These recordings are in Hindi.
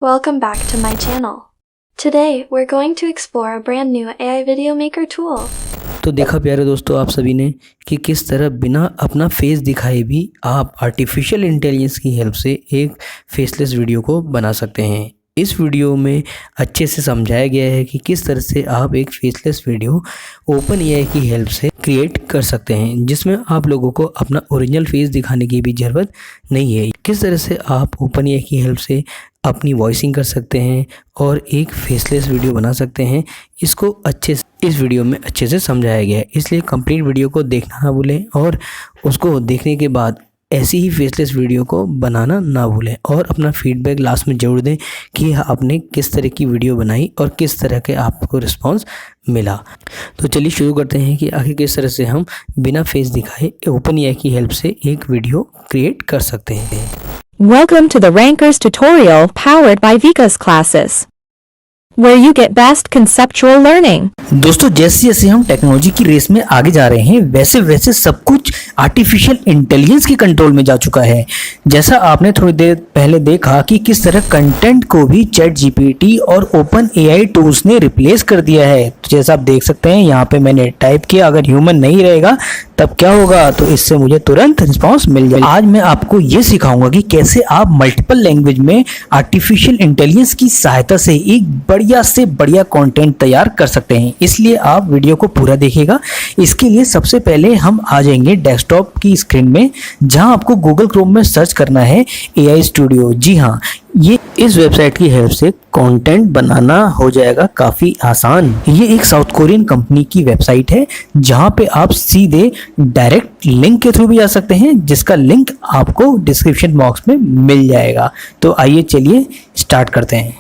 Welcome back to my channel. Today we're going to explore a brand new AI video maker tool. तो देखा प्यारे दोस्तों आप सभी ने कि किस तरह बिना अपना फेस दिखाए भी आप आर्टिफिशियल इंटेलिजेंस की हेल्प से एक फेसलेस वीडियो को बना सकते हैं। इस वीडियो में अच्छे से समझाया गया है कि किस तरह से आप एक फेसलेस वीडियो ओपन एआई की हेल्प से क्रिएट कर सकते हैं, जिसमें आप लोगों को अपना ओरिजिनल फेस दिखाने की भी ज़रूरत नहीं है। किस तरह से आप ओपन एआई की हेल्प से अपनी वॉइसिंग कर सकते हैं और एक फेसलेस वीडियो बना सकते हैं, इसको अच्छे से इस वीडियो में अच्छे से समझाया गया है। इसलिए कंप्लीट वीडियो को देखना ना भूलें और उसको देखने के बाद ऐसी ही फेसलेस वीडियो को बनाना ना भूलें और अपना फीडबैक लास्ट में ज़रूर दें कि आपने किस तरह की वीडियो बनाई और किस तरह के आपको रिस्पांस मिला। तो चलिए शुरू करते हैं कि आखिर किस तरह से हम बिना फेस दिखाए ओपन एआई की हेल्प से एक वीडियो क्रिएट कर सकते हैं। Welcome to the Rankers tutorial powered by Vikas Classes, where you get best conceptual learning. दोस्तों जैसे जैसे हम टेक्नोलॉजी की रेस में आगे जा रहे हैं वैसे वैसे सब कुछ आर्टिफिशियल इंटेलिजेंस के कंट्रोल में जा चुका है। जैसा आपने थोड़ी देर पहले देखा कि किस तरह कंटेंट को भी चैट जीपीटी और ओपन एआई टूल्स ने रिप्लेस कर दिया है। तो जैसा आप देख सकते हैं यहाँ पे मैंने टाइप किया, अगर ह्यूमन नहीं रहेगा तब क्या होगा, तो इससे मुझे तुरंत रिस्पांस मिल जाएगा। आज मैं आपको ये सिखाऊंगा कि कैसे आप मल्टीपल लैंग्वेज में आर्टिफिशियल इंटेलिजेंस की सहायता से एक बढ़िया से बढ़िया कंटेंट तैयार कर सकते हैं। इसलिए आप वीडियो को पूरा देखिएगा। इसके लिए सबसे पहले हम आ जाएंगे डेस्कटॉप की स्क्रीन में, जहां आपको गूगल क्रोम में सर्च करना है एआई स्टूडियो। जी हाँ, ये इस वेबसाइट की हेल्प से कंटेंट बनाना हो जाएगा काफ़ी आसान। ये एक साउथ कोरियन कंपनी की वेबसाइट है जहां पे आप सीधे डायरेक्ट लिंक के थ्रू भी जा सकते हैं, जिसका लिंक आपको डिस्क्रिप्शन बॉक्स में मिल जाएगा। तो आइए चलिए स्टार्ट करते हैं।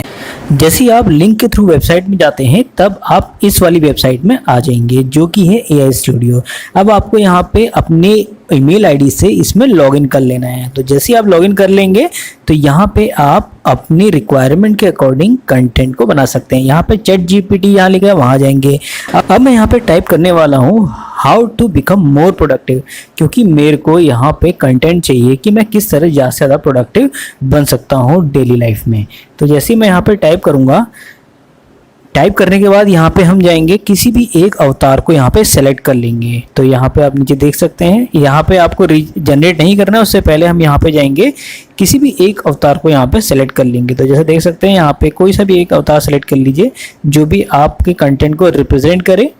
जैसे ही आप लिंक के थ्रू वेबसाइट में जाते हैं तब आप इस वाली वेबसाइट में आ जाएंगे जो कि है एआई स्टूडियो। अब आपको यहाँ पे अपने ईमेल आईडी से इसमें लॉगिन कर लेना है। तो जैसे ही आप लॉगिन कर लेंगे तो यहाँ पे आप अपनी रिक्वायरमेंट के अकॉर्डिंग कंटेंट को बना सकते हैं। यहाँ पे चैट जीपीटी यहाँ लिखा है, वहाँ जाएंगे। अब मैं यहाँ पे टाइप करने वाला हूँ how to become more productive, क्योंकि मेरे को यहाँ पे कंटेंट चाहिए कि मैं किस तरह ज़्यादा से ज़्यादा प्रोडक्टिव बन सकता हूँ डेली लाइफ में। तो जैसे ही मैं यहाँ पे टाइप करूँगा, टाइप करने के बाद यहाँ पे हम जाएंगे, किसी भी एक अवतार को यहाँ पे सेलेक्ट कर लेंगे। तो यहाँ पे आप नीचे देख सकते हैं, यहाँ पे आपको जनरेट नहीं करना है, उससे पहले हम यहाँ पे जाएंगे, किसी भी एक अवतार को यहाँ पे सेलेक्ट कर लेंगे। तो जैसे देख सकते हैं यहाँ पे कोई सा भी एक अवतार सेलेक्ट कर लीजिए जो भी आपके कंटेंट को रिप्रेजेंट करे।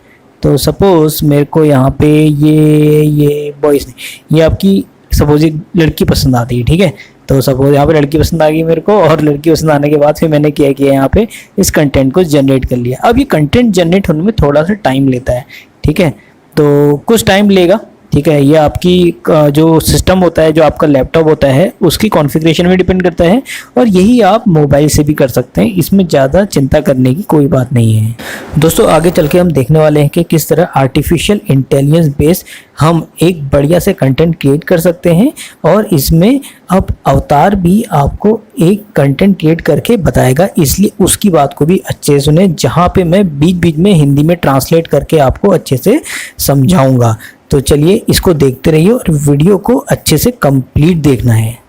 तो सपोज मेरे को यहाँ पे ये बॉयज़ नहीं, ये आपकी सपोज एक लड़की पसंद आती है, ठीक है। तो सपोज यहाँ पे लड़की पसंद आ गई मेरे को, और लड़की पसंद आने के बाद फिर मैंने क्या किया, यहाँ पे इस कंटेंट को जनरेट कर लिया। अब ये कंटेंट जनरेट होने में थोड़ा सा टाइम लेता है, ठीक है, तो कुछ टाइम लेगा, ठीक है। ये आपकी जो सिस्टम होता है, जो आपका लैपटॉप होता है, उसकी कॉन्फ़िगरेशन में डिपेंड करता है, और यही आप मोबाइल से भी कर सकते हैं। इसमें ज़्यादा चिंता करने की कोई बात नहीं है। दोस्तों आगे चल के हम देखने वाले हैं कि किस तरह आर्टिफिशियल इंटेलिजेंस बेस्ड हम एक बढ़िया से कंटेंट क्रिएट कर सकते हैं, और इसमें अब अवतार भी आपको एक कंटेंट क्रिएट करके बताएगा। इसलिए उसकी बात को भी अच्छे से सुने, जहाँ पे मैं बीच बीच में हिंदी में ट्रांसलेट करके आपको अच्छे से समझाऊंगा। तो चलिए इसको देखते रहिए और वीडियो को अच्छे से कंप्लीट देखना है।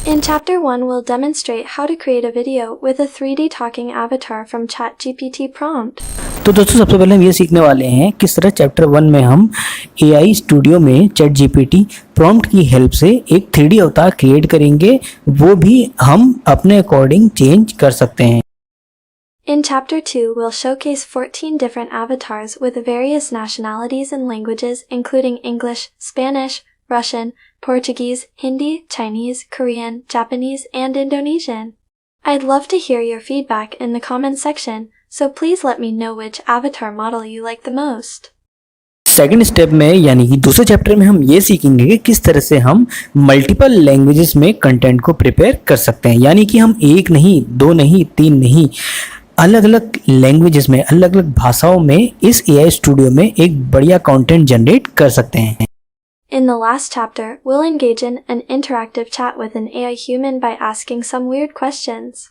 In Chapter 1, we'll demonstrate how to create a video with a 3D talking avatar from ChatGPT prompt. तो दोस्तों सबसे पहले हम ये सीखने वाले हैं किस तरह चैप्टर 1 में हम एआई स्टूडियो में चैट जीपीटी प्रॉम्प्ट की हेल्प से एक 3D अवतार क्रिएट करेंगे, वो भी हम अपने अकॉर्डिंग चेंज कर सकते हैं। In Chapter 2, we'll showcase 14 different avatars with various nationalities and languages, including English, Spanish, Russian, Portuguese, Hindi, Chinese, Korean, Japanese, and Indonesian. I'd love to hear your feedback in the comment section, so please let me know which avatar model you like the most. Second step में यानी कि दूसरे चैप्टर में हम ये सीखेंगे कि किस तरह से हम मल्टीपल लैंग्वेजेस में कंटेंट को प्रिपेयर कर सकते हैं। यानी कि हम एक नहीं, दो नहीं, तीन नहीं, अलग अलग लैंग्वेजेस में, अलग अलग भाषाओं में इस एआई स्टूडियो में एक बढ़िया कंटेंट जनरेट कर सकते हैं। In the last chapter, we'll engage in an interactive chat with an AI human by asking some weird questions.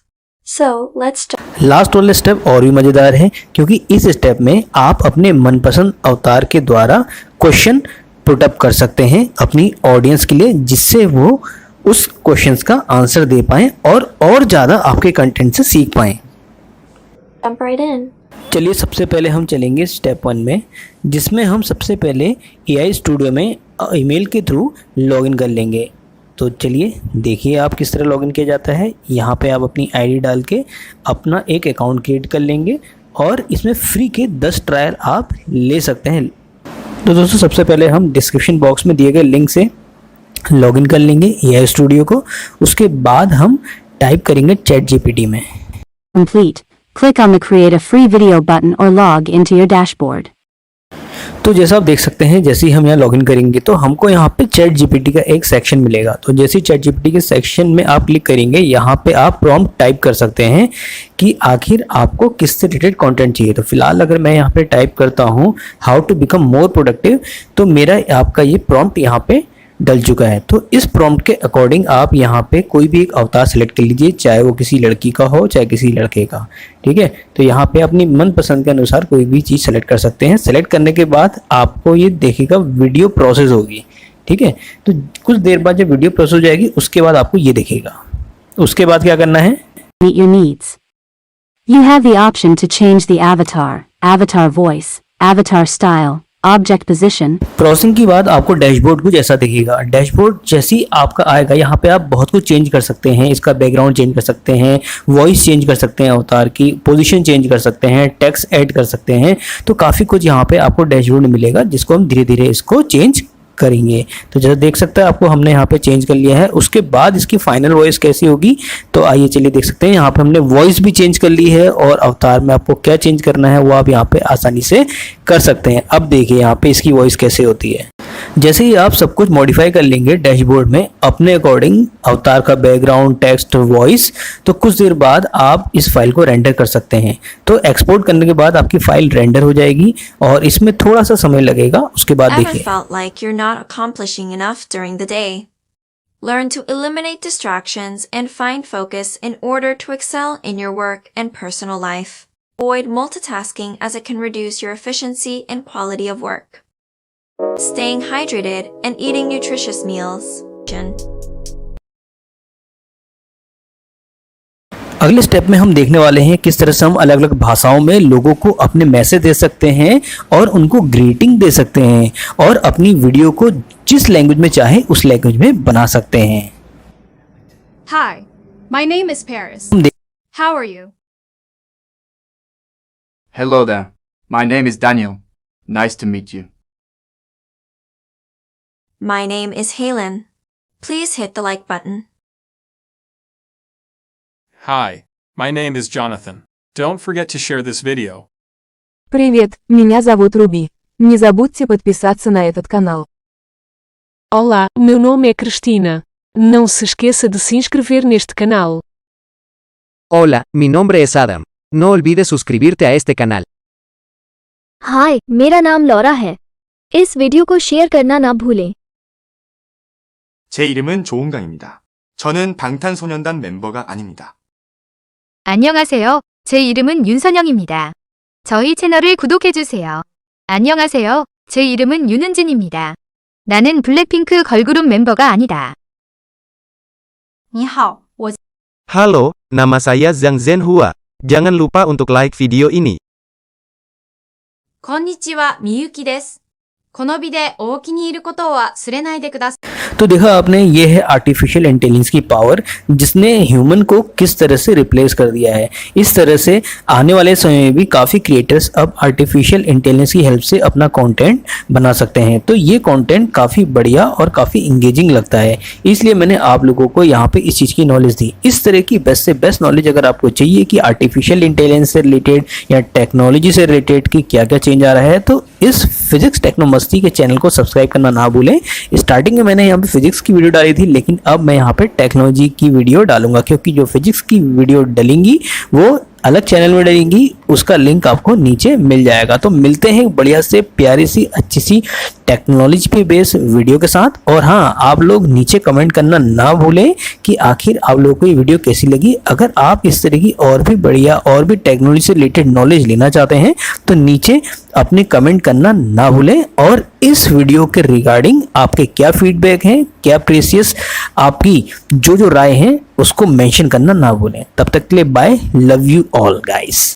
So, let's start. Last वाला स्टेप और भी मजेदार है, क्योंकि इस स्टेप में आप अपने मनपसंद अवतार के द्वारा क्वेश्चन पुट अप कर सकते हैं अपनी ऑडियंस के लिए, जिससे वो उस क्वेश्चंस का आंसर दे पाएँ और ज़्यादा आपके कंटेंट से सीख पाएँ। Jump right in. चलिए सबसे पहले हम चलेंगे स्टेप 1 में, जिसमें हम सबसे पहले AI स्टूडियो में ईमेल के थ्रू लॉगिन कर लेंगे। तो चलिए देखिए आप किस तरह लॉगिन किया जाता है। यहाँ पे आप अपनी आईडी डाल के अपना एक अकाउंट क्रिएट कर लेंगे और इसमें फ्री के 10 ट्रायल आप ले सकते हैं। तो दोस्तों सबसे पहले हम डिस्क्रिप्शन बॉक्स में दिए गए लिंक से लॉगिन कर लेंगे AI स्टूडियो को। उसके बाद हम टाइप करेंगे ChatGPT में। Complete. Click on the Create a Free Video button or log into your dashboard. तो जैसा आप देख सकते हैं, जैसे ही हम यहाँ लॉगिन करेंगे तो हमको यहाँ पे ChatGPT का एक सेक्शन मिलेगा। तो जैसे ही ChatGPT के सेक्शन में आप क्लिक करेंगे, यहाँ पे आप प्रॉम्प्ट टाइप कर सकते हैं कि आखिर आपको किससे रिलेटेड कंटेंट चाहिए। तो फिलहाल अगर मैं यहाँ पे टाइप करता हूँ how to become more productive, तो मेरा आपका ये प्रॉम्प्ट यहाँ पे डल चुका है। तो इस प्रॉम्प्ट के अकॉर्डिंग आप यहाँ पे कोई भी एक अवतार सेलेक्ट कर लीजिए, चाहे वो किसी लड़की का हो चाहे किसी लड़के का, ठीक है। तो यहाँ पे अपनी मनपसंद के अनुसार कोई भी चीज़ सेलेक्ट कर सकते हैं। सेलेक्ट करने के बाद आपको ये देखेगा वीडियो प्रोसेस होगी, ठीक है। तो कुछ देर बाद जब वीडियो प्रोसेस हो जाएगी उसके बाद आपको ये दिखेगा। उसके बाद क्या करना है, Meet your needs. You have the option to change the avatar, avatar voice, avatar style, object position. Processing के बाद आपको डैशबोर्ड कुछ ऐसा दिखेगा। डैशबोर्ड जैसे ही आपका आएगा, यहाँ पे आप बहुत कुछ चेंज कर सकते हैं। इसका बैकग्राउंड चेंज कर सकते हैं, वॉइस चेंज कर सकते हैं, अवतार की पोजीशन चेंज कर सकते हैं, टेक्स्ट ऐड कर सकते हैं। तो काफ़ी कुछ यहाँ पे आपको डैशबोर्ड में मिलेगा, जिसको हम धीरे धीरे इसको चेंज करेंगे। तो जैसे देख सकते हैं आपको हमने यहाँ पे चेंज कर लिया है। उसके बाद इसकी फाइनल वॉइस कैसी होगी, तो आइए चलिए देख सकते हैं। यहाँ पे हमने वॉइस भी चेंज कर ली है और अवतार में आपको क्या चेंज करना है वो आप यहाँ पे आसानी से कर सकते हैं। अब देखिए यहाँ पे इसकी वॉइस कैसे होती है। जैसे ही आप सब कुछ मॉडिफाई कर लेंगे डैशबोर्ड में अपने अकॉर्डिंग, अवतार का बैकग्राउंड, टेक्स्ट, वॉइस, तो कुछ देर बाद आप इस फाइल को रेंडर कर सकते हैं। तो एक्सपोर्ट करने के बाद आपकी फाइल रेंडर हो जाएगी और इसमें थोड़ा सा समय लगेगा। उसके बाद Ever देखिए, felt like you're not accomplishing enough during the day? Learn to eliminate distractions and find focus in order to excel in your work and personal life. Avoid multitasking as it can reduce your efficiency and quality of work. Staying hydrated and eating nutritious meals. अगले स्टेप में हम देखने वाले हैं किस तरह से हम अलग अलग भाषाओं में लोगों को अपने मैसेज दे सकते हैं और उनको ग्रीटिंग दे सकते हैं और अपनी वीडियो को जिस लैंग्वेज में चाहे उस लैंग्वेज में बना सकते हैं। Hi, my name is Paris. How are you? Hello there. My name is Daniel. Nice to meet you. My name is Halen. Please hit the like button. Hi, my name is Jonathan. Don't forget to share this video. Привет, меня зовут Руби. Не забудьте подписаться на этот канал. Olá, meu nome é Cristina. Não se esqueça de se inscrever neste canal. Hola, mi nombre es Adam. No olvides suscribirte a este canal. हाय, मेरा नाम लॉरा है। इस वीडियो को शेयर करना ना भूलें। 제 이름은 조은강입니다. 저는 방탄소년단 멤버가 아닙니다. 안녕하세요. 제 이름은 윤선영입니다. 저희 채널을 구독해주세요. 안녕하세요. 제 이름은 윤은진입니다. 나는 블랙핑크 걸그룹 멤버가 아니다. 你好，我 Halo, nama saya Zhang Zhenhua. Jangan lupa untuk like video ini. こんにちは、みゆきです。この美でお気に入ることを忘れないでください。 तो देखा आपने, ये है आर्टिफिशियल इंटेलिजेंस की पावर, जिसने ह्यूमन को किस तरह से रिप्लेस कर दिया है। इस तरह से आने वाले समय में भी काफ़ी क्रिएटर्स अब आर्टिफिशियल इंटेलिजेंस की हेल्प से अपना कंटेंट बना सकते हैं। तो ये कंटेंट काफ़ी बढ़िया और काफ़ी इंगेजिंग लगता है, इसलिए मैंने आप लोगों को यहाँ पे इस चीज़ की नॉलेज दी। इस तरह की बेस्ट से बेस्ट नॉलेज अगर आपको चाहिए कि आर्टिफिशियल इंटेलिजेंस से रिलेटेड या टेक्नोलॉजी से रिलेटेड कि क्या क्या चेंज आ रहा है, तो इस फिजिक्स टेक्नो मस्ती के चैनल को सब्सक्राइब करना ना भूलें। स्टार्टिंग में मैंने यहाँ पे फिजिक्स की वीडियो डाली थी, लेकिन अब मैं यहाँ पे टेक्नोलॉजी की वीडियो डालूंगा, क्योंकि जो फिजिक्स की वीडियो डलेंगी वो अलग चैनल में डलेंगी, उसका लिंक आपको नीचे मिल जाएगा। तो मिलते हैं बढ़िया से प्यारी सी अच्छी सी टेक्नोलॉजी पे बेस्ड वीडियो के साथ। और हाँ, आप लोग नीचे कमेंट करना ना भूलें कि आखिर आप लोगों को ये वीडियो कैसी लगी। अगर आप इस तरह की और भी बढ़िया और भी टेक्नोलॉजी से रिलेटेड नॉलेज लेना चाहते हैं तो नीचे अपने कमेंट करना ना भूलें। और इस वीडियो के रिगार्डिंग आपके क्या फीडबैक हैं, क्या प्रेशियस आपकी जो राय है उसको मेंशन करना ना भूलें। तब तक के लिए bye, love you all guys.